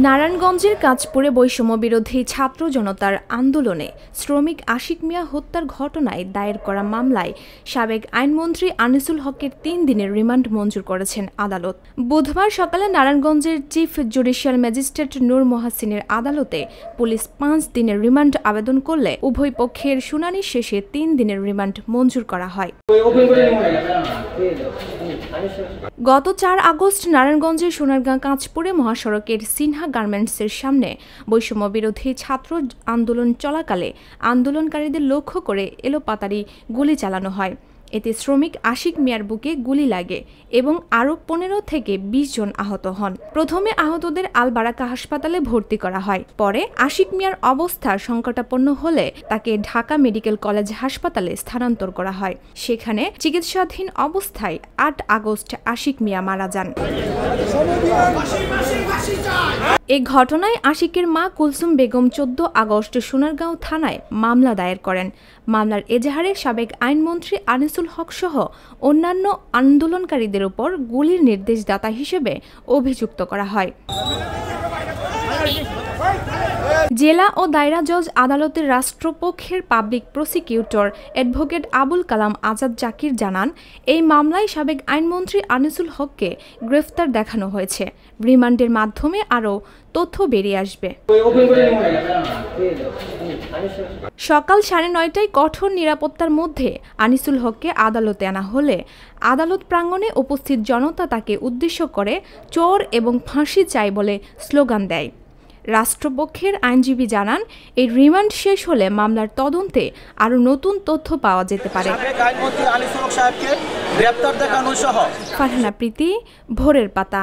নারায়ণগঞ্জের কাঁচপুরে বৈষম্য বিরোধী ছাত্র জনতার আন্দোলনে শ্রমিক আশিক মিয়া হত্যার ঘটনায় দায়ের করা মামলায় সাবেক আইনমন্ত্রী আনিসুল হকের 3 দিনের রিমান্ড মঞ্জুর করেছেন আদালত। বুধবার সকালে নারায়ণগঞ্জের চিফ জুডিশিয়াল ম্যাজিস্ট্রেট নূর মোহাসিনের আদালতে পুলিশ 5 দিনের রিমান্ড আবেদন করলে উভয় পক্ষের শুনানি শেষে 3 দিনের রিমান্ড মঞ্জুর করা হয়। গত 4 আগস্ট নারায়ণগঞ্জের সোনারগাঁ কাঁচপুরে মহাসড়কের সিনহা গার্মেন্টসের সামনে বৈষম্য বিরোধী ছাত্র আন্দোলন চলাকালে আন্দোলনকারীদের লক্ষ্য করে এলোপাতাড়ি গুলি চালানো হয়। এতে শ্রমিক আশিক মিয়ার বুকে গুলি লাগে এবং আরও 15 থেকে 20 জন আহত হন। প্রথমে আহতদের আল বারাকা হাসপাতালে ভর্তি করা হয়। পরে আশিক মিয়ার অবস্থা সংকটাপন্ন হলে তাকে ঢাকা মেডিকেল কলেজ হাসপাতালে স্থানান্তর করা হয়। সেখানে চিকিৎসাধীন অবস্থায় 8 আগস্ট আশিক মিয়া মারা যান। এই ঘটনায় আশিকের মা কুলসুম বেগম 14 আগস্ট সোনারগাঁও থানায় মামলা দায়ের করেন। মামলার এজাহারে সাবেক আইনমন্ত্রী আনিসুল হক সহ অন্যান্য আন্দোলনকারীদের উপর গুলির নির্দেশদাতা হিসেবে অভিযুক্ত করা হয়। জেলা ও দায়রা জজ আদালতের রাষ্ট্রপক্ষের public prosecutor advocate Abul Kalam Azad Zakir জানান, এই মামলায় সাবেক আইনমন্ত্রী আনিসুল হককে গ্রেফতার দেখানো হয়েছে। রিমান্ডের মাধ্যমে আরও তথ্য বেরিয়ে আসবে। সকাল 9:30টায় কঠোর নিরাপত্তার মধ্যে আনিসুল হককে আদালতে আনা হলে আদালত প্রাঙ্গণে উপস্থিত জনতা তাকে উদ্দেশ্য করে চোর এবং ফাঁসি চাই বলে স্লোগান দেয়। রাষ্ট্রপক্ষের আইনজীবী জানান, এই রিমান্ড শেষ হলে মামলার তদন্তে আরও নতুন তথ্য পাওয়া যেতে পারে। ফারহানা প্রীতি, ভোরের পাতা।